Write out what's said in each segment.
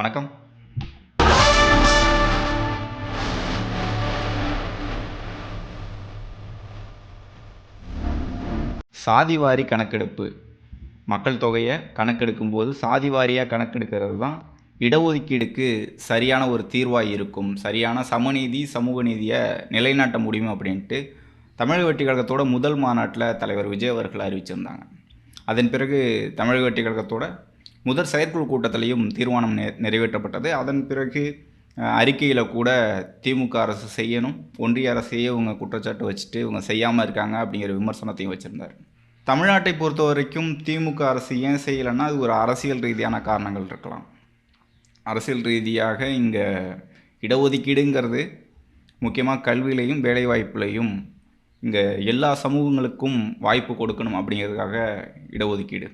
வணக்கம். சாதிவாரி கணக்கெடுப்பு. மக்கள் தொகையை கணக்கெடுக்கும்போது சாதிவாரியாக கணக்கெடுக்கிறது தான் இடஒதுக்கீடுக்கு சரியான ஒரு தீர்வாக இருக்கும். சரியான சமநீதி, சமூக நீதியை நிலைநாட்ட முடியும் அப்படின்ட்டு தமிழக வெற்றி கழகத்தோட முதல் மாநாட்டில் தலைவர் விஜய் அவர்கள் அறிவிச்சிருந்தாங்க. அதன் பிறகு தமிழக வெற்றி கழகத்தோட முதல் செயற்குழு கூட்டத்திலையும் தீர்மானம் நிறைவேற்றப்பட்டது. அதன் பிறகு அறிக்கையில் கூட திமுக அரசு செய்யணும், ஒன்றிய அரசையே இவங்க குற்றச்சாட்டு வச்சுட்டு இவங்க செய்யாமல் இருக்காங்க அப்படிங்கிற விமர்சனத்தையும் வச்சுருந்தார். தமிழ்நாட்டை பொறுத்த வரைக்கும் திமுக அரசு ஏன் செய்யலைன்னா அது ஒரு அரசியல் ரீதியான காரணங்கள் இருக்கலாம். அரசியல் ரீதியாக இங்கே இடஒதுக்கீடுங்கிறது முக்கியமாக கல்வியிலையும் வேலைவாய்ப்புலையும் இங்கே எல்லா சமூகங்களுக்கும் வாய்ப்பு கொடுக்கணும் அப்படிங்கிறதுக்காக இடஒதுக்கீடு.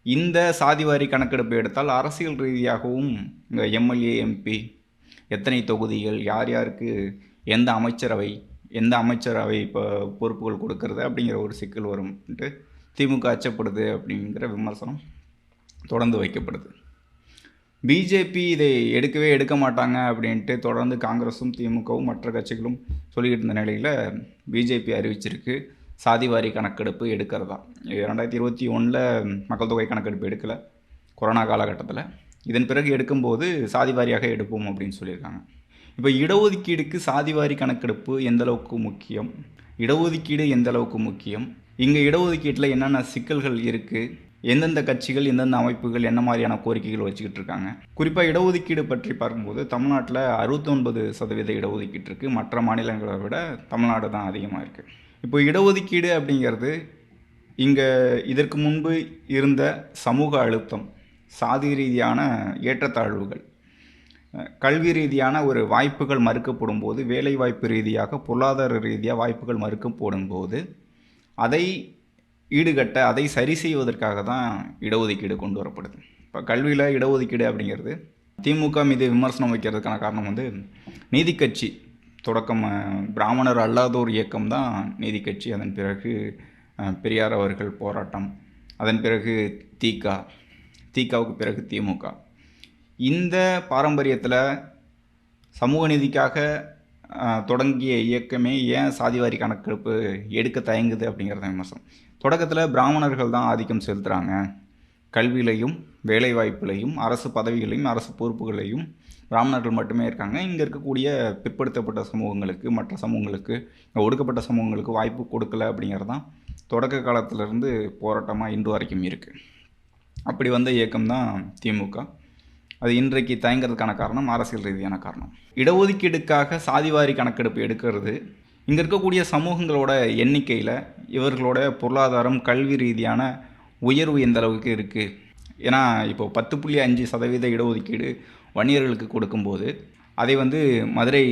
இந்த சாதிவாரி கணக்கெடுப்பு எடுத்தால் அரசியல் ரீதியாகவும் இங்கே எம்எல்ஏ, எம்பி, எத்தனை தொகுதிகள், யார் யாருக்கு எந்த அமைச்சரவை இப்போ பொறுப்புகள் கொடுக்கறது அப்படிங்கிற ஒரு சிக்கல் வரும்ட்டு திமுக அச்சப்படுது அப்படிங்கிற விமர்சனம் தொடர்ந்து வைக்கப்படுது. பிஜேபி இதை எடுக்க மாட்டாங்க அப்படின்ட்டு தொடர்ந்து காங்கிரஸும் திமுகவும் மற்ற கட்சிகளும் சொல்லிக்கிட்டு இருந்த நிலையில் பிஜேபி அறிவிச்சிருக்கு சாதிவாரி கணக்கெடுப்பு எடுக்கிறதா. 2021 மக்கள் தொகை கணக்கெடுப்பு எடுக்கலை, கொரோனா காலகட்டத்தில். இதன் பிறகு எடுக்கும்போது சாதிவாரியாக எடுப்போம் அப்படின்னு சொல்லியிருக்காங்க. இப்போ இடஒதுக்கீடுக்கு சாதிவாரி கணக்கெடுப்பு எந்தளவுக்கு முக்கியம், இடஒதுக்கீடு எந்தளவுக்கு முக்கியம், இங்கே இடஒதுக்கீட்டில் என்னென்ன சிக்கல்கள் இருக்குது, எந்தெந்த கட்சிகள் எந்தெந்த அமைப்புகள் என்ன மாதிரியான கோரிக்கைகள் வச்சுக்கிட்டு இருக்காங்க. குறிப்பாக இடஒதுக்கீடு பற்றி பார்க்கும்போது தமிழ்நாட்டில் 69% இடஒதுக்கீடு இருக்குது. மற்ற மாநிலங்களை விட தமிழ்நாடு தான் அதிகமாக இருக்குது. இப்போ இடஒதுக்கீடு அப்படிங்கிறது இங்கே இதற்கு முன்பு இருந்த சமூக அழுத்தம், சாதி ரீதியான ஏற்றத்தாழ்வுகள், கல்வி ரீதியான ஒரு வாய்ப்புகள் மறுக்கப்படும் போது, வேலை வாய்ப்பு ரீதியாக பொருளாதார ரீதியாக வாய்ப்புகள் மறுக்கப்படும் போது அதை ஈடுகட்ட, அதை சரி செய்வதற்காக தான் இடஒதுக்கீடு கொண்டு வரப்படுது. இப்போ கல்வியில் இடஒதுக்கீடு அப்படிங்கிறது திமுக மீது விமர்சனம் வைக்கிறதுக்கான காரணம் நீதி கட்சி தொடக்கம் பிராமணர் அல்லாதோர் இயக்கம் தான் நீதி கட்சி. அதன் பிறகு பெரியார் அவர்கள் போராட்டம், அதன் பிறகு தீகாவுக்கு பிறகு திமுக. இந்த பாரம்பரியத்தில் சமூக நீதிக்காக தொடங்கிய இயக்கமே ஏன் சாதிவாரி கணக்கெடுப்பு எடுக்க தயங்குது அப்படிங்கிறத விமர்சனம். தொடக்கத்தில் பிராமணர்கள் தான் ஆதிக்கம் செலுத்துகிறாங்க, கல்வியிலையும் வேலைவாய்ப்புலையும் அரசு பதவிகளையும் அரசு பொறுப்புகளையும் பிராமணர்கள் மட்டுமே இருக்காங்க. இங்கே இருக்கக்கூடிய பிற்படுத்தப்பட்ட சமூகங்களுக்கு, மற்ற சமூகங்களுக்கு, ஒடுக்கப்பட்ட சமூகங்களுக்கு வாய்ப்பு கொடுக்கல அப்படிங்கிறது தான் தொடக்க காலத்திலேருந்து போராட்டமாக இன்று வரைக்கும் இருக்குது. அப்படி வந்த இயக்கம் தான் திமுக. அது இன்றைக்கு தயங்கிறதுக்கான காரணம் அரசியல் ரீதியான காரணம். இடஒதுக்கீடுக்காக சாதிவாரி கணக்கெடுப்பு எடுக்கிறது இங்கே இருக்கக்கூடிய சமூகங்களோட எண்ணிக்கையில் இவர்களோட பொருளாதாரம், கல்வி ரீதியான உயர்வு எந்த அளவுக்கு இருக்குது. ஏன்னா இப்போ 10.5% இடஒதுக்கீடு வன்னியர்களுக்கு கொடுக்கும்போது அதை மதுரை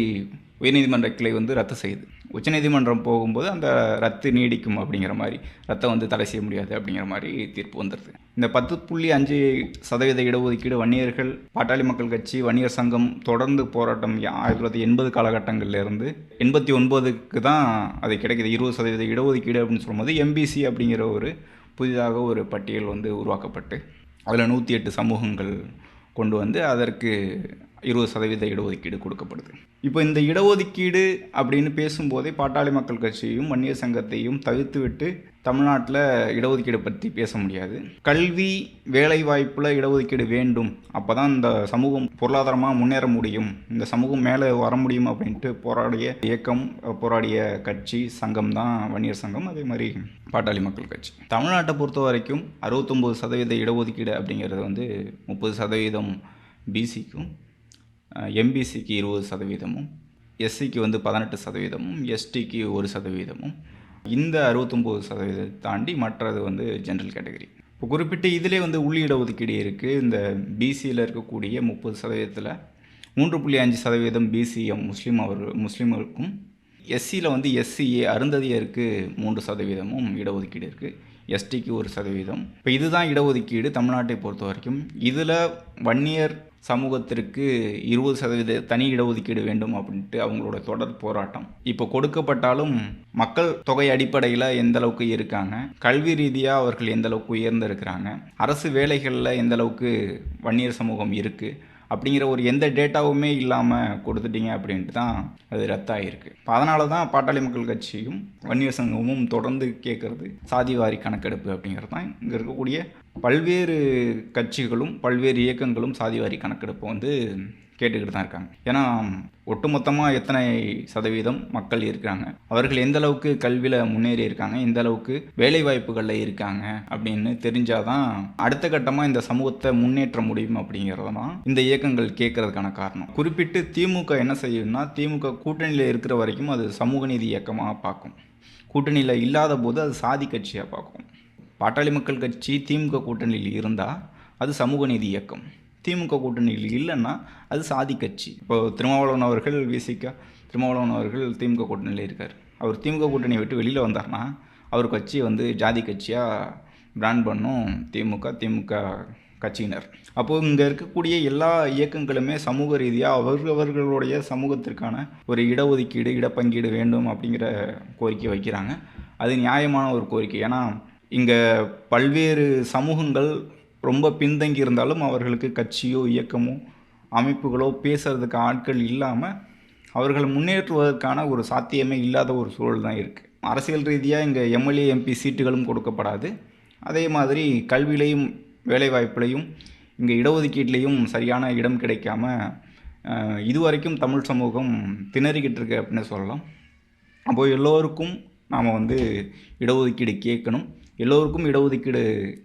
உயர்நீதிமன்ற கிளை ரத்து செய்யுது. உச்சநீதிமன்றம் போகும்போது அந்த ரத்து நீடிக்கும் அப்படிங்கிற மாதிரி, ரத்தை தடை செய்ய முடியாது அப்படிங்கிற மாதிரி தீர்ப்பு வந்துடுது. இந்த 10.5% இடஒதுக்கீடு வன்னியர்கள், பாட்டாளி மக்கள் கட்சி, வன்னியர் சங்கம் தொடர்ந்து போராட்டம் 1980 காலகட்டங்கள்லேருந்து 89க்கு தான் அது கிடைக்கிது. 20% இடஒதுக்கீடு அப்படின்னு சொல்லும்போது எம்பிசி அப்படிங்கிற ஒரு புதிதாக ஒரு பட்டியல் உருவாக்கப்பட்டு அதில் 108 சமூகங்கள் கொண்டு அதற்கு 20% இடஒதுக்கீடு கொடுக்கப்படுது. இப்போ இந்த இடஒதுக்கீடு அப்படின்னு பேசும்போதே பாட்டாளி மக்கள் கட்சியையும் வன்னியர் சங்கத்தையும் தவிர்த்துவிட்டு தமிழ்நாட்டில் இடஒதுக்கீடு பற்றி பேச முடியாது. கல்வி, வேலை வாய்ப்பில் இடஒதுக்கீடு வேண்டும், அப்போ தான் இந்த சமூகம் பொருளாதாரமாக முன்னேற முடியும், இந்த சமூகம் மேலே வர முடியும் அப்படின்ட்டு போராடிய இயக்கம், போராடிய கட்சி, சங்கம் தான் வன்னியர் சங்கம், அதே மாதிரி பாட்டாளி மக்கள் கட்சி. தமிழ்நாட்டை பொறுத்த வரைக்கும் 69% இடஒதுக்கீடு அப்படிங்கிறது 30% பிசிக்கும், எம்பிசிக்கு 20%, எஸ்சிக்கு 18%, எஸ்டிக்கு 1%, இந்த 69% தாண்டி மற்றது ஜென்ரல் கேட்டகரி. இப்போ குறிப்பிட்டு இதிலே உள் இடஒதுக்கீடு இருக்குது. இந்த பிசியில் இருக்கக்கூடிய 30%ல் 3.5% பிசிஎம் முஸ்லீம்களுக்கும், எஸ்சியில் எஸ்சிஏ அருந்ததியருக்கு 3% இடஒதுக்கீடு இருக்குது, எஸ்டிக்கு 1%. இப்போ இதுதான் இடஒதுக்கீடு தமிழ்நாட்டை பொறுத்த வரைக்கும். இதில் வன்னியர் சமூகத்திற்கு 20% தனி இடஒதுக்கீடு வேண்டும் அப்படின்ட்டு அவங்களோட தொடர் போராட்டம். இப்போ கொடுக்கப்பட்டாலும் மக்கள் தொகை அடிப்படையில் எந்த அளவுக்கு இருக்காங்க, கல்வி ரீதியாக அவர்கள் எந்த அளவுக்கு உயர்ந்திருக்கிறாங்க, அரசு வேலைகளில் எந்த அளவுக்கு வன்னியர் சமூகம் இருக்குது அப்படிங்கிற ஒரு எந்த டேட்டாவுமே இல்லாமல் கொடுத்துட்டீங்க அப்படின்ட்டு தான் அது ரத்தாகிருக்கு. இப்போ அதனால தான் பாட்டாளி மக்கள் கட்சியும் வன்னியர் சங்கமும் தொடர்ந்து கேட்குறது சாதிவாரி கணக்கெடுப்பு அப்படிங்கிறது தான். இங்கே இருக்கக்கூடிய பல்வேறு கட்சிகளும் பல்வேறு இயக்கங்களும் சாதிவாரி கணக்கெடுப்பு வந்து கேட்டுக்கிட்டு தான் இருக்காங்க. ஏன்னா ஒட்டுமொத்தமாக எத்தனை சதவீதம் மக்கள் இருக்காங்க, அவர்கள் எந்த அளவுக்கு கல்வியில் முன்னேறி இருக்காங்க, எந்த அளவுக்கு வேலை வாய்ப்புகளில் இருக்காங்க அப்படின்னு தெரிஞ்சாதான் அடுத்த கட்டமாக இந்த சமூகத்தை முன்னேற்ற முடியும் அப்படிங்கிறது தான் இந்த இயக்கங்கள் கேட்கறதுக்கான காரணம். குறிப்பிட்டு திமுக என்ன செய்யும்னா, திமுக கூட்டணியில் இருக்கிற வரைக்கும் அது சமூக நீதி இயக்கமாக பார்க்கும், கூட்டணியில் இல்லாத போது அது சாதி கட்சியாக பார்க்கும். பாட்டாளி மக்கள் கட்சி திமுக கூட்டணியில் இருந்தால் அது சமூக நீதி இயக்கம், திமுக கூட்டணியில் இல்லைன்னா அது சாதி கட்சி. இப்போ திருமாவளவன் அவர்கள் திருமாவளவன் அவர்கள் திமுக கூட்டணியில் இருக்கார். அவர் திமுக கூட்டணியை விட்டு வெளியில் வந்தார்னா அவர் கட்சியை வந்து ஜாதி கட்சியாக பிராண்ட் பண்ணும் திமுக கட்சியினர். அப்போது இங்கே இருக்கக்கூடிய எல்லா இயக்கங்களுமே சமூக ரீதியாக அவர்களுடைய சமூகத்திற்கான ஒரு இடஒதுக்கீடு இடப்பங்கீடு வேண்டும் அப்படிங்கிற கோரிக்கை வைக்கிறாங்க. அது நியாயமான ஒரு கோரிக்கை. ஏன்னா இங்கே பல்வேறு சமூகங்கள் ரொம்ப பின்தங்கி இருந்தாலும் அவர்களுக்கு கட்சியோ இயக்கமோ அமைப்புகளோ பேசுகிறதுக்கு ஆட்கள் இல்லாமல் அவர்களை முன்னேற்றுவதற்கான ஒரு சாத்தியமே இல்லாத ஒரு சூழல் தான் இருக்குது. அரசியல் ரீதியாக இங்கே எம்எல்ஏ எம்பி சீட்டுகளும் கொடுக்கப்படாது. அதே மாதிரி கல்வியிலையும் வேலைவாய்ப்புலையும் இங்கே இடஒதுக்கீட்லேயும் சரியான இடம் கிடைக்காம இதுவரைக்கும் தமிழ் சமூகம் திணறிக்கிட்டு இருக்கு அப்படின்னு சொல்லலாம். அப்போது எல்லோருக்கும் நாம் வந்து இடஒதுக்கீடு கேட்கணும், எல்லோருக்கும் இடஒதுக்கீடு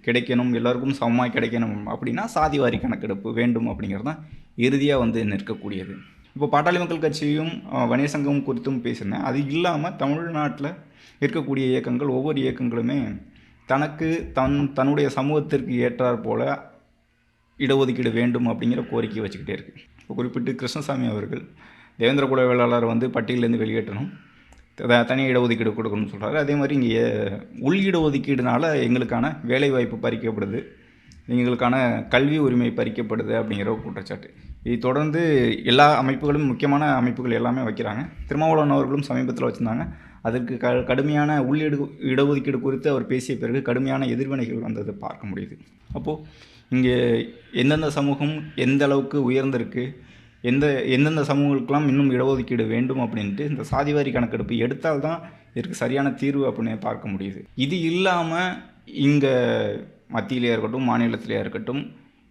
கிடைக்கணும், எல்லோருக்கும் சமமாக கிடைக்கணும் அப்படின்னா சாதிவாரி கணக்கெடுப்பு வேண்டும் அப்படிங்கிறது தான் இறுதியாக வந்து நிற்கக்கூடியது. இப்போ பாட்டாளி மக்கள் கட்சியும் வன்னியர் சங்கம் குறித்தும் பேசினேன். அது இல்லாமல் தமிழ்நாட்டில் இருக்கக்கூடிய இயக்கங்கள் ஒவ்வொரு இயக்கங்களுமே தன்னுடைய சமூகத்திற்கு ஏற்றாற் போல் இடஒதுக்கீடு வேண்டும் அப்படிங்கிற கோரிக்கை வச்சுக்கிட்டே இருக்குது. இப்போ குறிப்பிட்டு கிருஷ்ணசாமி அவர்கள் தேவேந்திர குல வேளாளர் வந்து பட்டியலேருந்து வெளியேற்றணும், தனி இடஒதுக்கீடு கொடுக்கணும்னு சொல்கிறாரு. அதே மாதிரி இங்கே உள் இடஒதுக்கீடுனால எங்களுக்கான வேலைவாய்ப்பு பறிக்கப்படுது, எங்களுக்கான கல்வி உரிமை பறிக்கப்படுது அப்படிங்கிற குற்றச்சாட்டு. இதை தொடர்ந்து எல்லா அமைப்புகளும் முக்கியமான அமைப்புகள் எல்லாமே வைக்கிறாங்க. திருமாவளவன் அவர்களும் சமீபத்தில் வச்சுருந்தாங்க. அதற்கு கடுமையான இடஒதுக்கீடு குறித்து அவர் பேசிய பிறகு கடுமையான எதிர்வினைகள் வந்ததை பார்க்க முடியுது. அப்போது இங்கே எந்தெந்த சமூகம் எந்த அளவுக்கு உயர்ந்திருக்கு, எந்தெந்த சமூகங்களுக்கெல்லாம் இன்னும் இடஒதுக்கீடு வேண்டும் அப்படின்ட்டு இந்த சாதிவாரி கணக்கெடுப்பு எடுத்தால்தான் இதற்கு சரியான தீர்வு அப்படின்னு பார்க்க முடியுது. இது இல்லாமல் இங்கே மத்தியிலே இருக்கட்டும் மாநிலத்திலே இருக்கட்டும்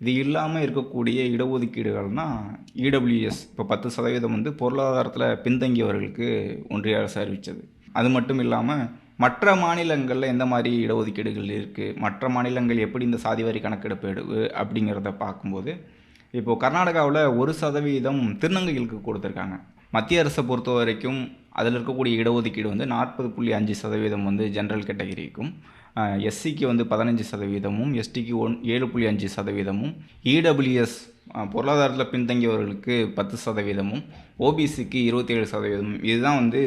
இது இல்லாமல் இருக்கக்கூடிய இடஒதுக்கீடுகள்னால் இடபிள்யூஎஸ் இப்போ 10% வந்து பொருளாதாரத்தில் பின்தங்கியவர்களுக்கு ஒன்றிய அரசு அறிவித்தது. அது மட்டும் இல்லாமல் மற்ற மாநிலங்களில் எந்த மாதிரி இடஒதுக்கீடுகள் இருக்குது, மற்ற மாநிலங்கள் எப்படி இந்த சாதிவாரி கணக்கெடுப்பு அப்படிங்கிறத பார்க்கும்போது இப்போது கர்நாடகாவில் 1% திருநங்கைகளுக்கு கொடுத்துருக்காங்க. மத்திய அரசை பொறுத்த வரைக்கும் அதில் இருக்கக்கூடிய இடஒதுக்கீடு வந்து 40.5% வந்து ஜென்ரல் கேட்டகரிக்கும், எஸ்சிக்கு வந்து 15%, எஸ்டிக்கு 7.5%, இடபிள்யூஎஸ் பொருளாதாரத்தில் பின்தங்கியவர்களுக்கு 10%, ஓபிசிக்கு 27%. இதுதான் வந்து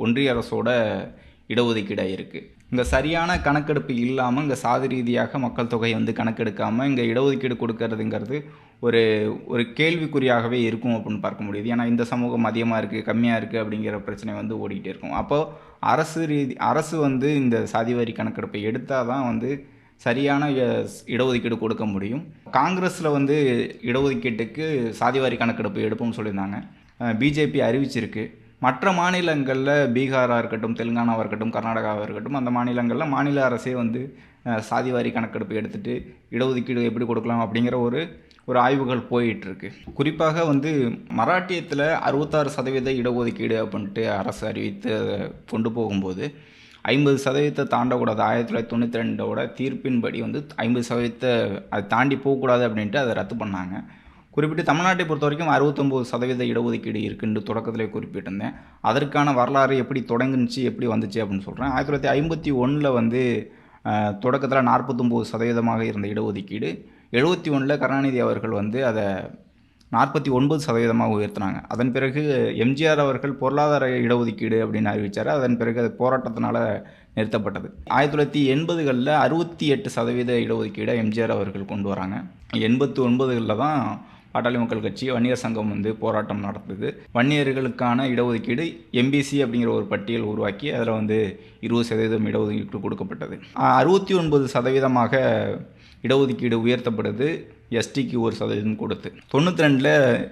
ஒன்றிய அரசோட இடஒதுக்கீடாக இருக்குது. இங்கே சரியான கணக்கெடுப்பு இல்லாமல் இங்கே சாதி ரீதியாக மக்கள் தொகை வந்து கணக்கெடுக்காமல் இங்கே இடஒதுக்கீடு கொடுக்கறதுங்கிறது ஒரு கேள்விக்குறியாகவே இருக்கும் அப்படின்னு பார்க்க முடியுது. ஏன்னா இந்த சமூகம் அதிகமாக இருக்குது கம்மியாக இருக்குது அப்படிங்கிற பிரச்சனை வந்து ஓடிக்கிட்டே இருக்கும். அப்போது அரசு வந்து இந்த சாதிவாரி கணக்கெடுப்பை எடுத்தால் தான் வந்து சரியான இடஒதுக்கீடு கொடுக்க முடியும். காங்கிரஸில் வந்து இடஒதுக்கீட்டுக்கு சாதிவாரி கணக்கெடுப்பு எடுப்போம்னு சொல்லியிருந்தாங்க. பிஜேபி அறிவிச்சிருக்கு. மற்ற மாநிலங்களில் பீகாராக இருக்கட்டும், தெலுங்கானாவாக இருக்கட்டும், கர்நாடகாவாக இருக்கட்டும், அந்த மாநிலங்களில் மாநில அரசே வந்து சாதிவாரி கணக்கெடுப்பு எடுத்துகிட்டு இடஒதுக்கீடு எப்படி கொடுக்கலாம் அப்படிங்கிற ஒரு ஆய்வுகள் போயிட்டுருக்கு. குறிப்பாக வந்து மராட்டியத்தில் 66% இடஒதுக்கீடு அப்படின்ட்டு அரசு அறிவித்து கொண்டு போகும்போது 50% தாண்டக்கூடாது. 1992 தீர்ப்பின்படி வந்து 50% அதை தாண்டி போகக்கூடாது அப்படின்ட்டு அதை ரத்து பண்ணாங்க. குறிப்பிட்டு தமிழ்நாட்டை பொறுத்த வரைக்கும் 69% இடஒதுக்கீடு இருக்குன்னு தொடக்கத்தில் குறிப்பிட்டிருந்தேன். அதற்கான வரலாறு எப்படி தொடங்குச்சு எப்படி வந்துச்சு அப்படின்னு சொல்கிறேன். 1951 வந்து தொடக்கத்தில் 49% இருந்த இடஒதுக்கீடு 71 கருணாநிதி அவர்கள் வந்து அதை 49% உயர்த்தினாங்க. அதன் பிறகு எம்ஜிஆர் அவர்கள் பொருளாதார இடஒதுக்கீடு அப்படின்னு அறிவித்தார். அதன் பிறகு அது போராட்டத்தினால நிறுத்தப்பட்டது. 1980களில் 68% இடஒதுக்கீடை எம்ஜிஆர் அவர்கள் கொண்டு வராங்க. 89களில் தான் பாட்டாளி மக்கள் கட்சி வன்னியர் சங்கம் வந்து போராட்டம் நடத்துது. வன்னியர்களுக்கான இடஒதுக்கீடு எம்பிசி அப்படிங்கிற ஒரு பட்டியல் உருவாக்கி அதில் வந்து 20% இடஒதுக்கீடு கொடுக்கப்பட்டது. 69% இடஒதுக்கீடு உயர்த்தப்படுது. எஸ்டிக்கு 1% கொடுத்து 92ல்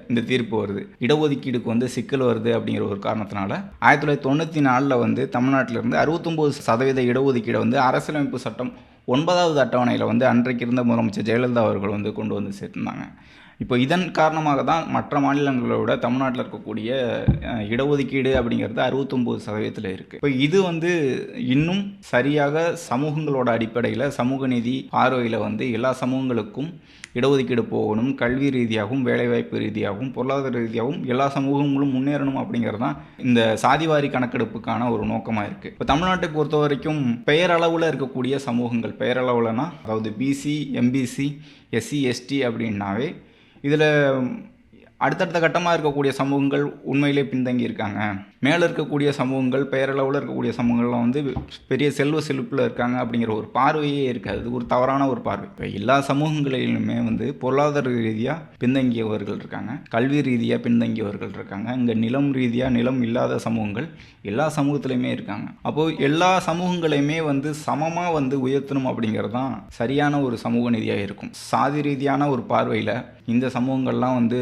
இந்த தீர்ப்பு வருது. இடஒதுக்கீடுக்கு வந்து சிக்கல் வருது அப்படிங்கிற ஒரு காரணத்தினால 1994ல் வந்து தமிழ்நாட்டிலிருந்து 69% இடஒதுக்கீடை வந்து அரசியலமைப்பு சட்டம் 9வது அட்டவணையில் வந்து அன்றைக்கு இருந்த முதலமைச்சர் ஜெயலலிதா அவர்கள் வந்து கொண்டு வந்து சேர்த்திருந்தாங்க. இப்போ இதன் காரணமாக தான் மற்ற மாநிலங்களோட தமிழ்நாட்டில் இருக்கக்கூடிய இடஒதுக்கீடு அப்படிங்கிறது 69% இருக்குது. இப்போ இது வந்து இன்னும் சரியாக சமூகங்களோட அடிப்படையில் சமூக நீதி பார்வையில் வந்து எல்லா சமூகங்களுக்கும் இடஒதுக்கீடு போகணும், கல்வி ரீதியாகவும் வேலைவாய்ப்பு ரீதியாகவும் பொருளாதார ரீதியாகவும் எல்லா சமூகங்களும் முன்னேறணும் அப்படிங்கிறது தான் இந்த சாதிவாரி கணக்கெடுப்புக்கான ஒரு நோக்கமாக இருக்குது. இப்போ தமிழ்நாட்டை பொறுத்த வரைக்கும் பெயரளவில் இருக்கக்கூடிய சமூகங்கள், பெயரளவுலனா அதாவது பிசி, எம்பிசி, எஸ்சி, எஸ்டி அப்படின்னாவே இதில் அடுத்தடுத்த கட்டமாக இருக்கக்கூடிய சமூகங்கள் உண்மையிலே பின்தங்கி இருக்காங்க. மேலே இருக்கக்கூடிய சமூகங்கள், பெயரளவில் இருக்கக்கூடிய சமூகங்கள்லாம் வந்து பெரிய செல்வ செழிப்பில் இருக்காங்க அப்படிங்கிற ஒரு பார்வையே இருக்காது. இது ஒரு தவறான ஒரு பார்வை. இப்போ எல்லா சமூகங்களிலுமே வந்து பொருளாதார ரீதியாக பின்தங்கியவர்கள் இருக்காங்க, கல்வி ரீதியாக பின்தங்கியவர்கள் இருக்காங்க. இங்கே நிலம் ரீதியாக நிலம் இல்லாத சமூகங்கள் எல்லா சமூகத்துலையுமே இருக்காங்க. அப்போது எல்லா சமூகங்களையுமே வந்து சமமாக வந்து உயர்த்தணும் அப்படிங்கிறது தான் சரியான ஒரு சமூக நீதியாக இருக்கும். சாதி ரீதியான ஒரு பார்வையில் இந்த சமூகங்கள்லாம் வந்து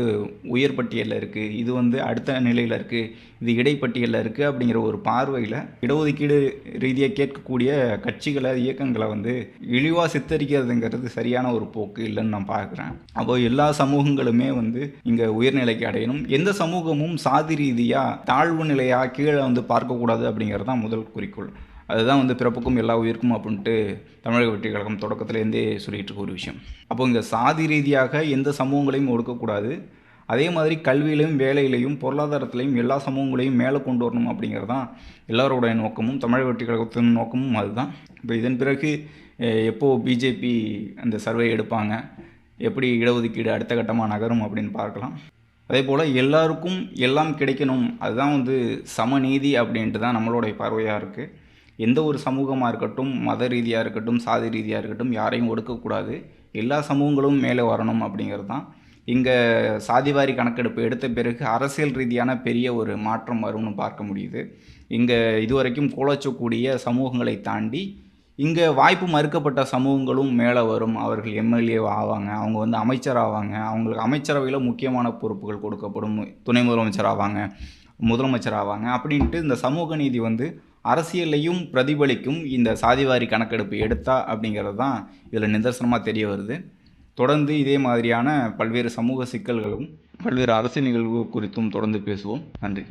உயர் பட்டியலில் இருக்குது, இது வந்து அடுத்த நிலையில் இருக்குது, இது இடைப்பட்டியலில் இருக்குது அப்படிங்கிற ஒரு பார்வையில் இடஒதுக்கீடு ரீதியாக கேட்கக்கூடிய கட்சிகளை, இயக்கங்களை வந்து இழிவாக சித்தரிக்கிறதுங்கிறது சரியான ஒரு போக்கு இல்லைன்னு நான் பார்க்குறேன். அப்போ எல்லா சமூகங்களுமே வந்து இங்கே உயர்நிலைக்கு அடையணும். எந்த சமூகமும் சாதி ரீதியாக தாழ்வு நிலையாக கீழே வந்து பார்க்கக்கூடாது அப்படிங்கிறது தான் முதல் குறிக்கோள். அதுதான் வந்து பிறப்புக்கும் எல்லா உயிருக்கும் அப்படின்ட்டு தமிழக வெற்றிக் கழகம் தொடக்கத்துலேருந்தே சொல்லிகிட்டு இருக்க ஒரு விஷயம். அப்போ இங்கே சாதி ரீதியாக எந்த சமூகங்களையும் ஒடுக்கக்கூடாது, அதே மாதிரி கல்வியிலையும் வேலையிலையும் பொருளாதாரத்திலையும் எல்லா சமூகங்களையும் மேலே கொண்டு வரணும் அப்படிங்கிறது தான் எல்லாரோடைய நோக்கமும் தமிழக வெற்றிக் கழகத்தின் நோக்கமும் அதுதான். இப்போ இதன் பிறகு எப்போது பிஜேபி அந்த சர்வே எடுப்பாங்க, எப்படி இடஒதுக்கீடு அடுத்த கட்டமாக நகரும் அப்படின்னு பார்க்கலாம். அதே போல் எல்லாருக்கும் எல்லாம் கிடைக்கணும், அதுதான் வந்து சமநீதி அப்படின்ட்டு தான் நம்மளுடைய பார்வையாக இருக்குது. எந்த ஒரு சமூகமாக இருக்கட்டும், மத ரீதியாக இருக்கட்டும், சாதி ரீதியாக இருக்கட்டும், யாரையும் ஒடுக்கக்கூடாது, எல்லா சமூகங்களும் மேலே வரணும் அப்படிங்கிறது தான். இங்கே சாதிவாரி கணக்கெடுப்பு எடுத்த பிறகு அரசியல் ரீதியான பெரிய ஒரு மாற்றம் வரும்னு பார்க்க முடியுது. இங்கே இதுவரைக்கும் கோலச்சக்கூடிய சமூகங்களை தாண்டி இங்கே வாய்ப்பு மறுக்கப்பட்ட சமூகங்களும் மேலே வரும். அவர்கள் எம்எல்ஏ ஆவாங்க, அவங்க வந்து அமைச்சர் ஆவாங்க, அவங்களுக்கு அமைச்சரவையில் முக்கியமான பொறுப்புகள் கொடுக்கப்படும், துணை முதலமைச்சர் ஆவாங்க, முதலமைச்சர் ஆவாங்க அப்படின்ட்டு இந்த சமூக நீதி வந்து அரசியலையும் பிரதிபலிக்கும் இந்த சாதிவாரி கணக்கெடுப்பு எடுத்தா அப்படிங்கிறது தான் இதில் நிதர்சனமாக தெரிய வருது. தொடர்ந்து இதே மாதிரியான பல்வேறு சமூக சிக்கல்களும் பல்வேறு அரசியல் நிகழ்வு குறித்தும் தொடர்ந்து பேசுவோம். நன்றி.